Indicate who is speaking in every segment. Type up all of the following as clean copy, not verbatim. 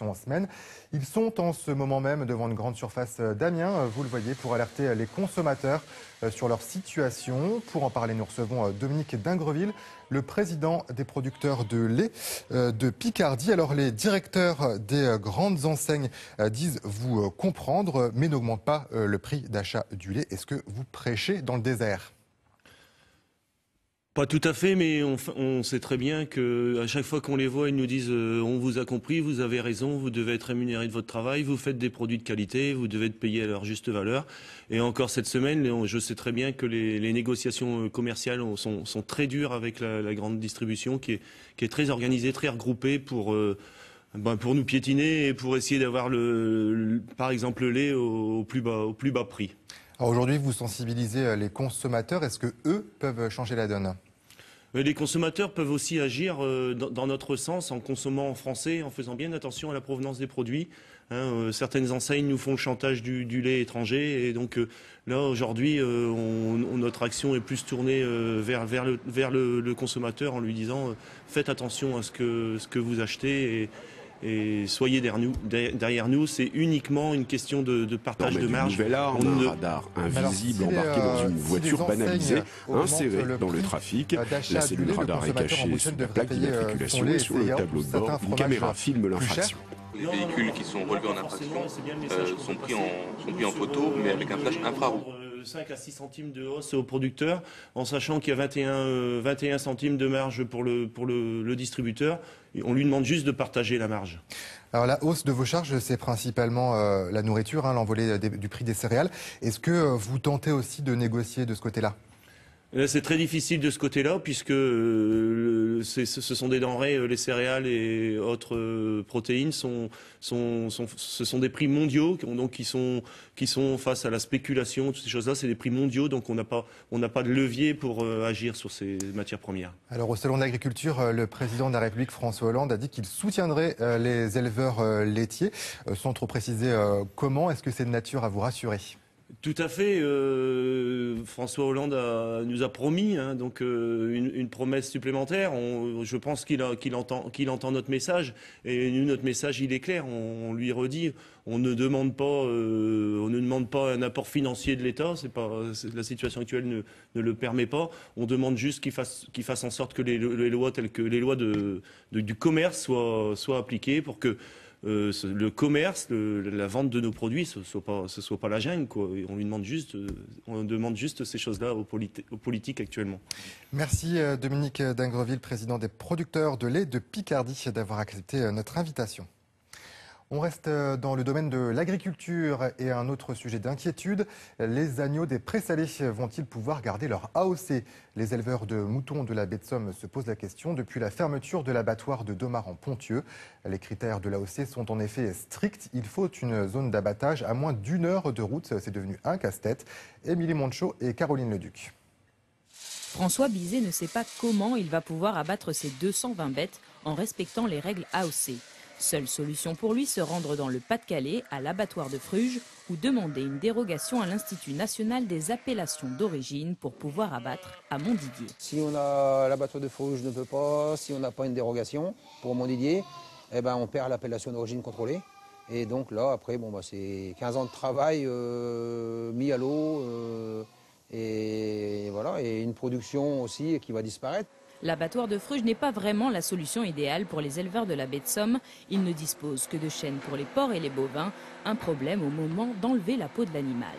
Speaker 1: En semaine. Ils sont en ce moment même devant une grande surface d'Amiens, vous le voyez, pour alerter les consommateurs sur leur situation. Pour en parler, nous recevons Dominique d'Ingreville, le président des producteurs de lait de Picardie. Alors les directeurs des grandes enseignes disent vous comprendre, mais n'augmentent pas le prix d'achat du lait. Est-ce que vous prêchez dans le désert ?
Speaker 2: Pas tout à fait, mais on sait très bien qu'à chaque fois qu'on les voit, ils nous disent on vous a compris, vous avez raison, vous devez être rémunéré de votre travail, vous faites des produits de qualité, vous devez être payé à leur juste valeur. Et encore cette semaine, je sais très bien que les négociations commerciales sont très dures avec la grande distribution qui est très organisée, très regroupée pour nous piétiner et pour essayer d'avoir par exemple le lait au plus bas prix.
Speaker 1: Alors aujourd'hui, vous sensibilisez les consommateurs. Est-ce que eux peuvent changer la donne ?
Speaker 2: Les consommateurs peuvent aussi agir dans notre sens en consommant en français, en faisant bien attention à la provenance des produits. Certaines enseignes nous font le chantage du lait étranger et donc là aujourd'hui notre action est plus tournée vers le consommateur en lui disant faites attention à ce que vous achetez et soyez derrière nous. C'est uniquement une question de partage de marge.
Speaker 3: Nouvelle arme, un radar invisible embarqué dans une voiture banalisée, inséré dans le trafic. La cellule radar est cachée sous la plaque d'immatriculation et sur le tableau de bord, une caméra filme l'infraction.
Speaker 4: Les véhicules qui sont relevés en infraction sont pris en photo, mais avec un flash infrarouge.
Speaker 2: 5 à 6 centimes de hausse au producteur, en sachant qu'il y a 21 centimes de marge pour le distributeur. On lui demande juste de partager la marge.
Speaker 1: Alors la hausse de vos charges, c'est principalement la nourriture, l'envolée du prix des céréales. Est-ce que vous tentez aussi de négocier de ce côté-là ?
Speaker 2: C'est très difficile de ce côté-là, puisque ce sont des denrées, les céréales et autres protéines, ce sont des prix mondiaux, donc qui sont face à la spéculation, toutes ces choses-là, c'est des prix mondiaux, donc on n'a pas de levier pour agir sur ces matières premières.
Speaker 1: Alors au Salon de l'Agriculture, le président de la République, François Hollande, a dit qu'il soutiendrait les éleveurs laitiers, sans trop préciser comment. Est-ce que c'est de nature à vous rassurer ?
Speaker 2: Tout à fait. François Hollande nous a promis donc une promesse supplémentaire. Je pense qu'il entend notre message. Et nous, notre message, il est clair. On lui redit, on ne demande pas un apport financier de l'État. La situation actuelle ne le permet pas. On demande juste qu'il fasse en sorte que les lois telles que les lois du commerce soient appliquées pour que le commerce, la vente de nos produits, ce soit pas la jungle, quoi. On demande juste ces choses-là aux politiques actuellement.
Speaker 1: Merci Dominique d'Ingreville, président des producteurs de lait de Picardie, d'avoir accepté notre invitation. On reste dans le domaine de l'agriculture et un autre sujet d'inquiétude. Les agneaux des prés-salés vont-ils pouvoir garder leur AOC ? Les éleveurs de moutons de la baie de Somme se posent la question depuis la fermeture de l'abattoir de Domar en Ponthieu. Les critères de l'AOC sont en effet stricts. Il faut une zone d'abattage à moins d'1 heure de route. C'est devenu un casse-tête. Émilie Monchot et Caroline Leduc.
Speaker 5: François Bizet ne sait pas comment il va pouvoir abattre ses 220 bêtes en respectant les règles AOC. Seule solution pour lui, se rendre dans le Pas-de-Calais, à l'abattoir de Fruges, ou demander une dérogation à l'Institut national des appellations d'origine pour pouvoir abattre à Montdidier.
Speaker 6: Si on a l'abattoir de Fruges ne peut pas, si on n'a pas une dérogation pour Montdidier, eh ben on perd l'appellation d'origine contrôlée. Et donc là, après, c'est 15 ans de travail mis à l'eau et voilà, et une production aussi qui va disparaître.
Speaker 5: L'abattoir de Fruges n'est pas vraiment la solution idéale pour les éleveurs de la baie de Somme. Ils ne disposent que de chaînes pour les porcs et les bovins. Un problème au moment d'enlever la peau de l'animal.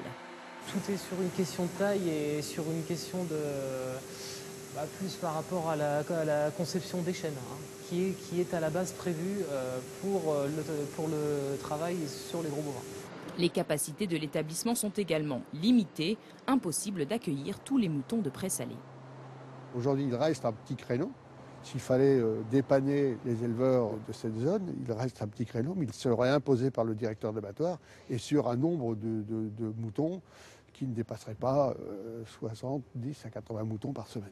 Speaker 7: Tout est sur une question de taille et sur une question de... plus par rapport à la conception des chaînes, qui est à la base prévue pour le travail sur les gros bovins.
Speaker 5: Les capacités de l'établissement sont également limitées. Impossible d'accueillir tous les moutons de prés-salés.
Speaker 8: Aujourd'hui, il reste un petit créneau. S'il fallait dépanner les éleveurs de cette zone, il reste un petit créneau, mais il serait imposé par le directeur d'abattoir et sur un nombre de moutons qui ne dépasserait pas 70 à 80 moutons par semaine.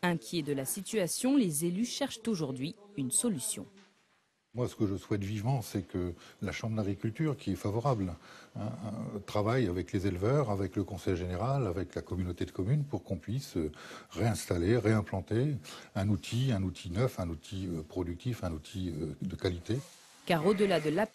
Speaker 5: Inquiets de la situation, les élus cherchent aujourd'hui une solution.
Speaker 9: Moi, ce que je souhaite vivement, c'est que la Chambre d'agriculture, qui est favorable, travaille avec les éleveurs, avec le Conseil général, avec la communauté de communes, pour qu'on puisse réinstaller, réimplanter un outil neuf, un outil productif, un outil de qualité.
Speaker 5: Car au-delà de